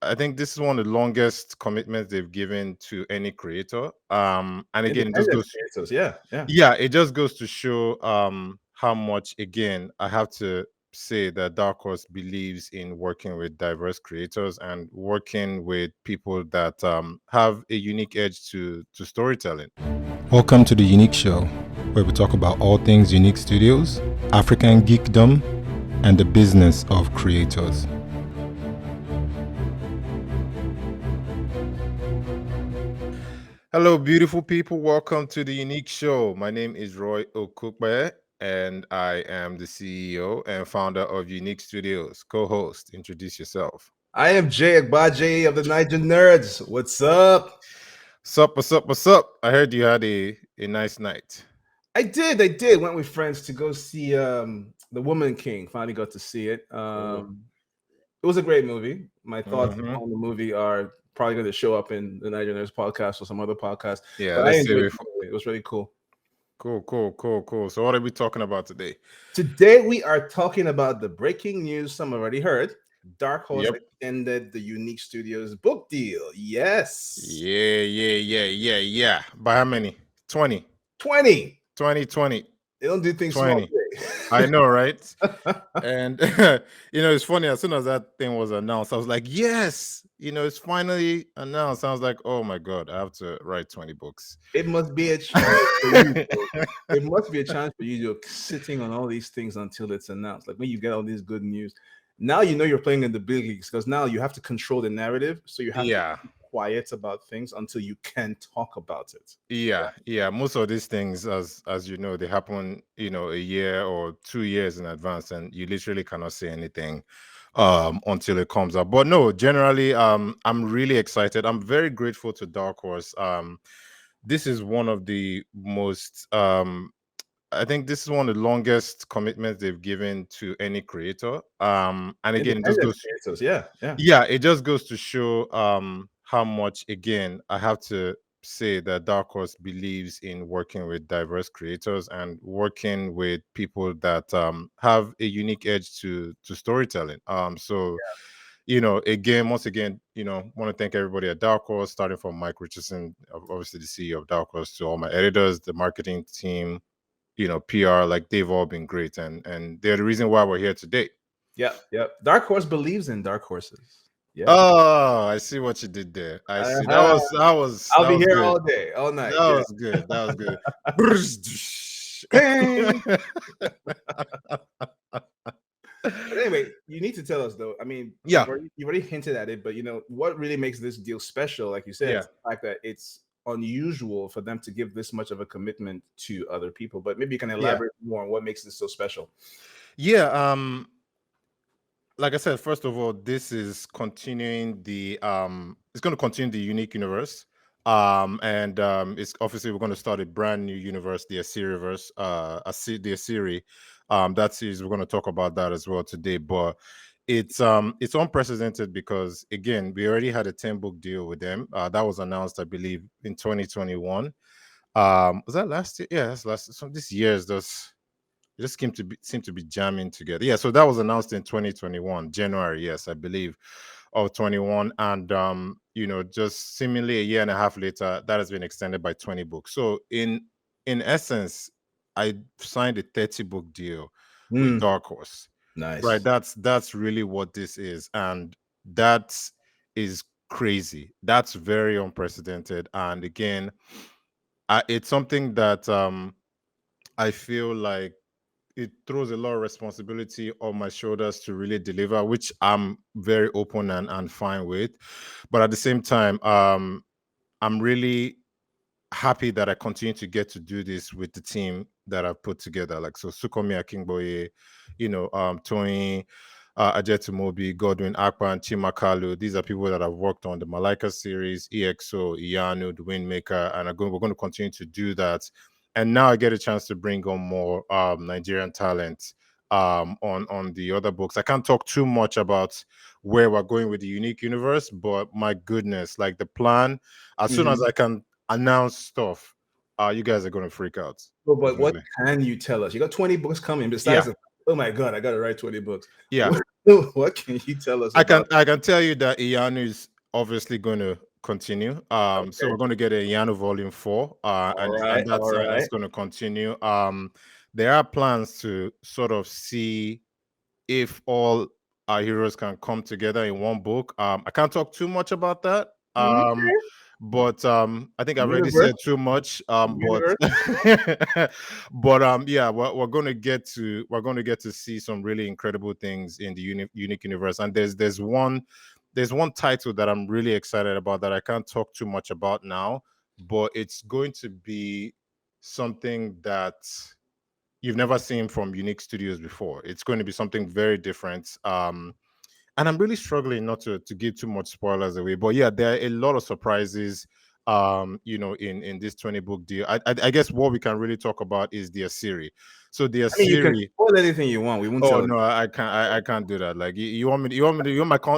I think this is one of the longest commitments they've given to any creator. And again, it just Independent goes, creators, yeah. yeah, it just goes to show how much, again, I have to say that Dark Horse believes in working with diverse creators and working with people that have a unique edge to storytelling. Welcome to the YouNeek Show, where we talk about all things YouNeek Studios, African geekdom, and the business of creators. Hello, beautiful people. Welcome to the YouNeek Show. My name is Roye Okupe, and I am the CEO and founder of YouNeek Studios. Co-host, introduce yourself. I am Abaje of the Niger Nerds. What's up? What's up? I heard you had a nice night. I did. Went with friends to go see The Woman King. Finally got to see it. It was a great movie. My thoughts on the movie are probably going to show up in the Niger Nerds podcast or some other podcast. Yeah, but I let's enjoyed see. it. It was really cool. Cool. So what are we talking about today? Today we are talking about the breaking news some already heard. Dark Horse extended the YouNeek Studios book deal. Yes. Yeah. By how many? 20. 20. 20. They don't do things 20. small. I know, right? And it's funny. As soon as that thing was announced, I was like, yes, it's finally announced. I was like, oh my God, I have to write 20 books. It must be a chance for you. It must be a chance for you to sitting on all these things until it's announced. Like when you get all this good news, now you know you're playing in the big leagues because now you have to control the narrative. So you have to be quiet about things until you can talk about it. Yeah. Most of these things, as you know, they happen, a year or 2 years in advance, and you literally cannot say anything until it comes up. But no, generally, I'm really excited. I'm very grateful to Dark Horse. This is one of the most I think this is one of the longest commitments they've given to any creator. And again, it just goes creators, it just goes to show how much, again, I have to say that Dark Horse believes in working with diverse creators and working with people that have a unique edge to storytelling. Again, once again, want to thank everybody at Dark Horse, starting from Mike Richardson, obviously the CEO of Dark Horse, to all my editors, the marketing team, PR, like they've all been great, and they're the reason why we're here today. Yep. Dark Horse believes in dark horses. Yeah. Oh, I see what you did there. I see. That was. I'll be here good. all day, all night. That was good. But anyway, you need to tell us though. I mean, you've already hinted at it, but what really makes this deal special, like you said, is the fact that it's unusual for them to give this much of a commitment to other people. But maybe you can elaborate more on what makes this so special. Like I said, first of all, this is continuing the it's going to continue the YouNeek universe. It's obviously we're going to start a brand new universe, the Assyriverse, the Assyri. That series, we're going to talk about that as well today. But it's unprecedented because, again, we already had a 10-book deal with them. That was announced, I believe, in 2021. Was that last year? Yeah, that's last. So this year's just seem to be jamming together. Yeah, so that was announced in 2021, January, yes, I believe, of 21. And just seemingly a year and a half later, that has been extended by 20 books. So in essence, I signed a 30-book deal with Dark Horse. Nice. Right. That's really what this is. And that is crazy. That's very unprecedented. And again, it's something that I feel like it throws a lot of responsibility on my shoulders to really deliver, which I'm very open and fine with. But at the same time, I'm really happy that I continue to get to do this with the team that I've put together. Like, so Sukomi Akingboye, Tony, Ajetumobi, Godwin Akpa, and Chimakalu. These are people that I've worked on the Malika series, EXO, Iyanu, the Windmaker, and we're going to continue to do that. And now I get a chance to bring on more Nigerian talent on the other books. I can't talk too much about where we're going with the YouNeek universe, but my goodness, like the plan, as soon as I can announce stuff, you guys are going to freak out. But what can you tell us? You got 20 books coming besides Oh my God, I got to write 20 books. Yeah, What can you tell us about? I can tell you that Iyanu is obviously going to continue. So Okay. we're going to get a Iyanu Volume 4, All right. and All that's right. going to continue. There are plans to sort of see if all our heroes can come together in one book. I can't talk too much about that. Okay. But I think I've already Universe. said too much. But Universe. but yeah, we're going to get to see some really incredible things in the unique universe. And there's one title that I'm really excited about that I can't talk too much about now, but it's going to be something that you've never seen from YouNeek Studios before. It's going to be something very different. And I'm really struggling not to give too much spoilers away. But yeah, there are a lot of surprises. In this 20 book deal. I guess what we can really talk about is the Asiri. So the I mean, you can Asiri. spoil anything you want. We won't Oh tell it. no, I can't. I can't do that. Like you want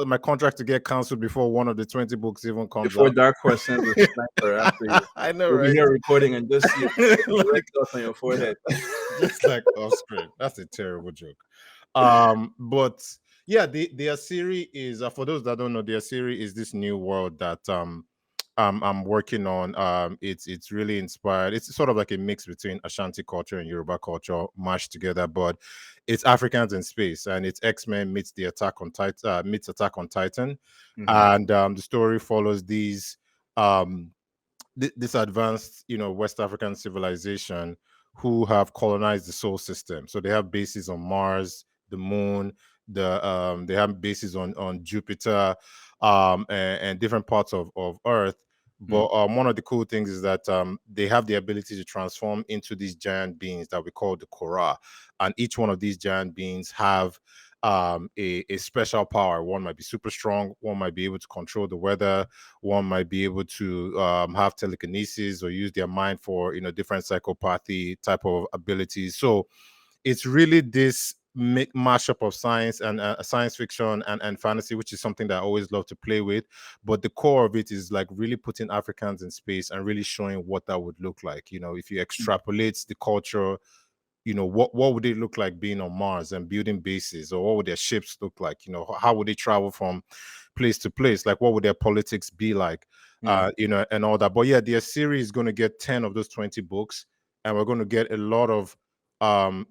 my contract to get canceled before one of the 20 books even comes Before out. Dark Horse sends a sniper after you. I know, We'll be right? here recording and just see the red Like, dot on your forehead. just like off screen. That's a terrible joke. But yeah, the Asiri is for those that don't know, the Asiri is this new world that I'm working on. It's really inspired. It's sort of like a mix between Ashanti culture and Yoruba culture mashed together, but it's Africans in space, and it's X-Men meets the Attack on Titan meets Attack on Titan, Hmm. and the story follows these um this advanced, West African civilization who have colonized the solar system. So they have bases on Mars, the Moon, they have bases on Jupiter, and different parts of Earth. But one of the cool things is that they have the ability to transform into these giant beings that we call the Korra, and each one of these giant beings have a special power. One might be super strong. One might be able to control the weather. One might be able to have telekinesis or use their mind for different psychopathy type of abilities. So it's really this mashup of science and science fiction and fantasy, which is something that I always love to play with. But the core of it is like really putting Africans in space and really showing what that would look like. If you extrapolate the culture, what would it look like being on Mars and building bases, or what would their ships look like? How would they travel from place to place? Like, what would their politics be like? And all that. But yeah, their series is going to get 10 of those 20 books, and we're going to get a lot of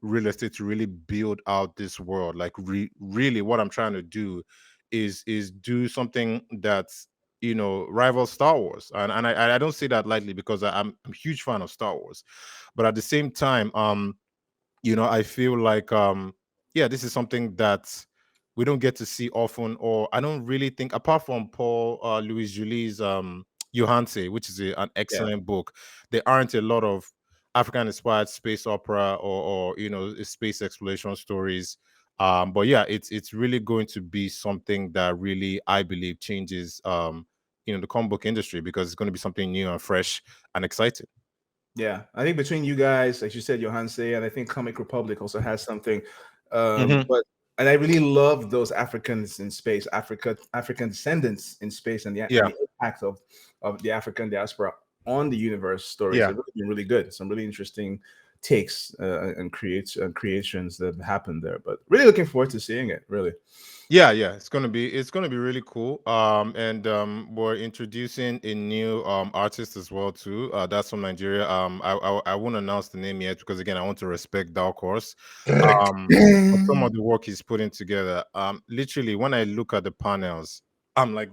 real estate to really build out this world. Like, really, what I'm trying to do is do something that's rival Star Wars, and I don't say that lightly because I'm a huge fan of Star Wars, but at the same time, I feel like yeah, this is something that we don't get to see often, or I don't really think, apart from Paul Louis Julie's Johanse, which is an Yeah. excellent book, there aren't a lot of African inspired space opera or space exploration stories. But yeah, it's really going to be something that really, I believe, changes the comic book industry, because it's going to be something new and fresh and exciting. Yeah, I think between you guys, like you said, Johanse, and I think Comic Republic also has something. Hmm. But and I really love those Africans in space, African descendants in space, and Yeah, the impact of the African diaspora on the universe stories. yeah. They've really been really good. Some really interesting takes and creations that happened there. But really looking forward to seeing it. Really. Yeah, it's gonna be really cool. And we're introducing a new artist as well too. That's from Nigeria. I won't announce the name yet because again I want to respect Dark Horse. But some of the work he's putting together, literally when I look at the panels, I'm like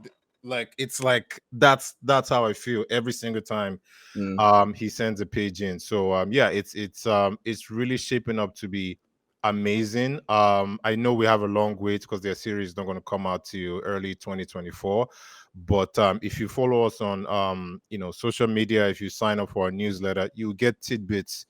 it's like that's how I feel every single time Mm. he sends a page in. So yeah, it's really shaping up to be amazing. I know we have a long wait because their series is not going to come out till early 2024, but if you follow us on social media, if you sign up for our newsletter, you get tidbits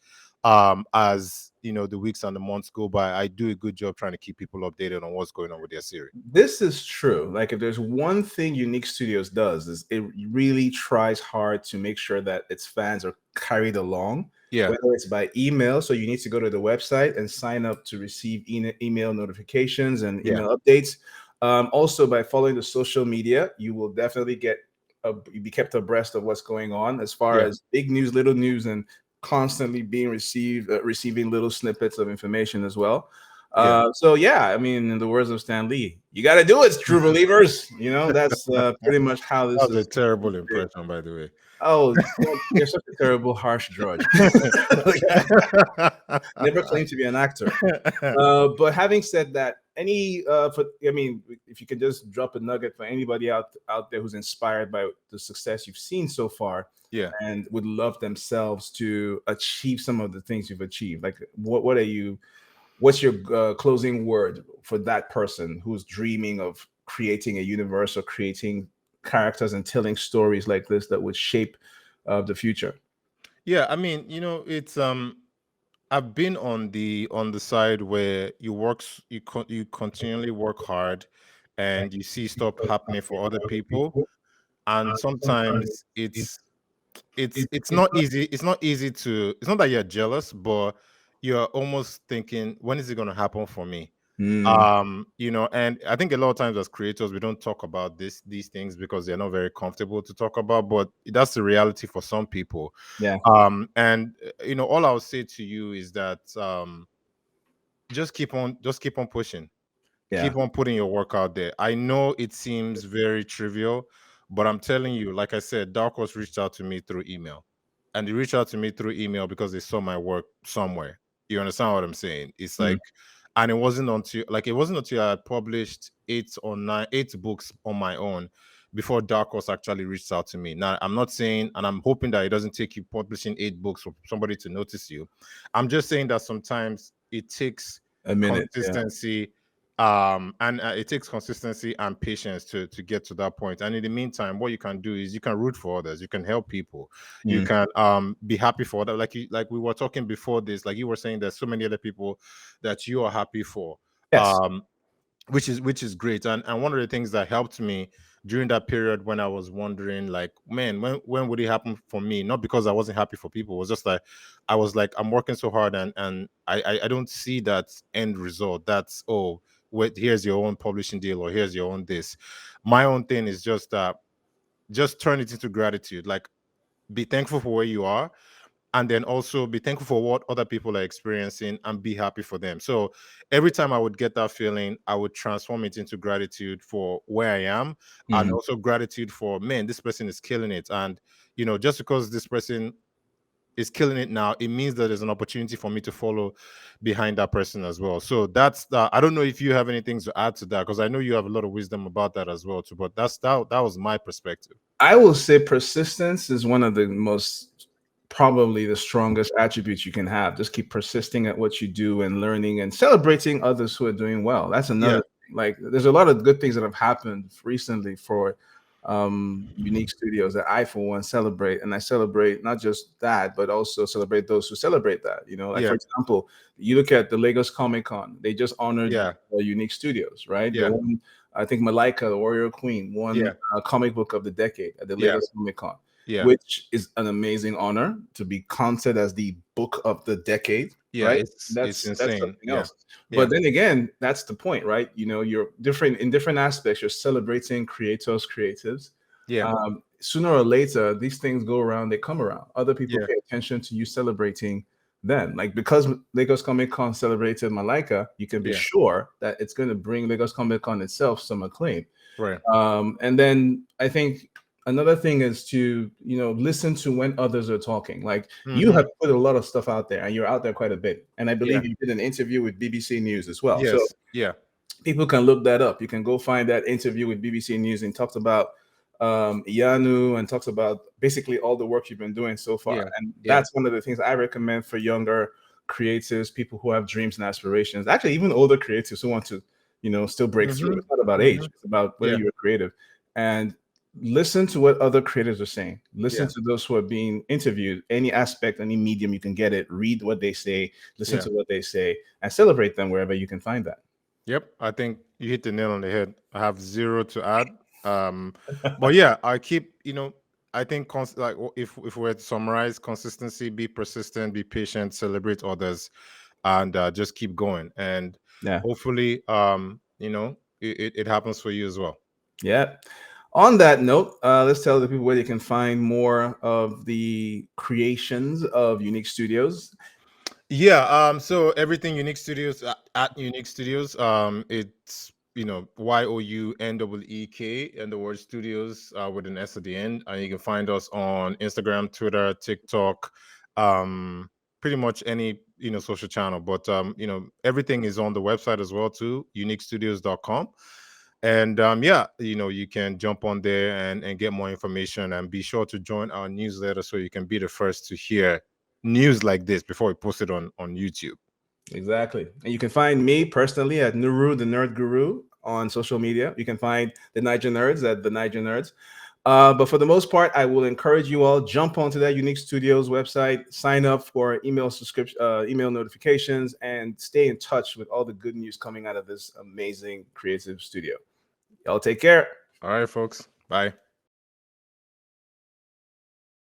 as the weeks and the months go by. I do a good job trying to keep people updated on what's going on with their series. This is true. Like, if there's one thing Unique Studios does, is it really tries hard to make sure that its fans are carried along, Yeah, whether it's by email. So you need to go to the website and sign up to receive email notifications and yeah, email updates. Also, by following the social media, you will definitely be kept abreast of what's going on as far yeah. as big news, little news, and constantly being receiving little snippets of information as well. Yeah. So yeah, I mean, in the words of Stan Lee, you got to do it, true believers. That's pretty much how That this was a is. terrible impression, by the Oh, you're such a terrible, harsh drudge. Never claimed to be an actor. way. But having said that, I mean, if you could just drop a nugget for anybody out there who's inspired by the success you've seen so far, Yeah. and would love themselves to achieve some of the things you've achieved, like what are you? What's your closing word for that person who's dreaming of creating a universe or creating characters and telling stories like this that would shape the future? Yeah, I mean, it's I've been on the side where you continually work hard and you see stuff happening for other people, and sometimes it's not easy. It's not that you're jealous, but you're almost thinking, when is it going to happen for me? Mm, And I think a lot of times as creators we don't talk about these things because they're not very comfortable to talk about, but that's the reality for some people. yeah, And all I'll say to you is that just keep on pushing, yeah. keep on putting your work out there. I know it seems very trivial, but I'm telling you, like I said, Dark Horse reached out to me through email. And they reached out to me through email because they saw my work somewhere. You understand what I'm saying? It's Mm, like, and it wasn't until I had published eight books on my own before Dark Horse actually reached out to me. Now, I'm not saying, and I'm hoping that it doesn't take you publishing eight books for somebody to notice you. I'm just saying that sometimes it takes a minute, yeah. consistency, and it takes consistency and patience to get to that point. And in the meantime, what you can do is you can root for others, you can help people, you Mm, can be happy for that, like we were talking before this, like you were saying there's so many other people that you are happy for. yes. um which is great. And one of the things that helped me during that period when I was wondering, like, man, when would it happen for me? Not because I wasn't happy for people, it was just like I was like, I'm working so hard, and I don't see that end result. That's, oh, wait, here's your own publishing deal, or here's your own this. My own thing is just turn it into gratitude. Like, be thankful for where you are, and then also be thankful for what other people are experiencing and be happy for them. So every time I would get that feeling, I would transform it into gratitude for where I am, and Mhm. also gratitude for, man, this person is killing it. And just because this person is killing it now, it means that there's an opportunity for me to follow behind that person as well. So that's I don't know if you have anything to add to that, because I know you have a lot of wisdom about that as well too. But that was my perspective. I will say persistence is one of the most, probably the strongest attributes you can have. Just keep persisting at what you do and learning and celebrating others who are doing well. That's Yeah. another thing. Like there's a lot of good things that have happened recently for YouNeek Studios that I for one celebrate. And I celebrate not just that, but also celebrate those who celebrate that. Like for Yeah. example, you look at the Lagos Comic Con, they just honored Yeah. YouNeek Studios, right? They Yeah. won, I think Malika, the Warrior Queen, won Yeah. comic book of the decade at the Yeah. Lagos Comic Con, Yeah. which is an amazing honor to be counted as the book of the decade, Yeah. right? It's That's insane. something Yeah. else. But Yeah. then again, that's the point, right? You're different in different aspects. You're celebrating creators, creatives. Yeah. Sooner or later, these things go around, they come around. Other people Yeah. pay attention to you celebrating them. Like because Lagos Comic Con celebrated Malika, you can be Yeah. sure that it's going to bring Lagos Comic Con itself some acclaim. Right. And then I think another thing is to listen to when others are talking. Like you Mm-hmm. have put a lot of stuff out there, and you're out there quite a bit. And I Yeah. believe you did an interview with BBC News as well. So Yes. Yeah. people can look that up. You can go find that interview with BBC News and talked about Yanu and talks about basically all the work you've been doing so far. Yeah. And Yeah. that's one of the things I recommend for younger creatives, people who have dreams and aspirations, actually even older creatives who want to, still break through. Mm-hmm. It's not about Mm-hmm. age, it's about whether Yeah. you're creative. And listen to what other creators are saying. Listen Yeah. to those who are being interviewed, any aspect, any medium you can get it, read what they say, listen Yeah. to what they say, and celebrate them wherever you can find that. Yep. I think you hit the nail on the head. I have zero to add. Um, but yeah, I keep, I think if we were to summarize: consistency, be persistent, be patient, celebrate others, and just keep going. And Yeah. hopefully, it happens for you as well. Yeah. On that note, let's tell the people where they can find more of the creations of YouNeek Studios. Yeah, so everything Unique Studios at Unique Studios. It's YOUNEEK and the word studios with an S at the end. And you can find us on Instagram, Twitter, TikTok, pretty much any social channel. But everything is on the website as well too, uniquestudios.com. And yeah, you can jump on there and get more information, and be sure to join our newsletter so you can be the first to hear news like this before we post it on YouTube. Exactly. And you can find me personally at Nuru the Nerd Guru on social media. You can find the Niger Nerds at the Niger Nerds. But for the most part, I will encourage you all jump onto that Unique Studios website, sign up for email subscription, email notifications, and stay in touch with all the good news coming out of this amazing creative studio. Y'all take care. All right, folks. Bye.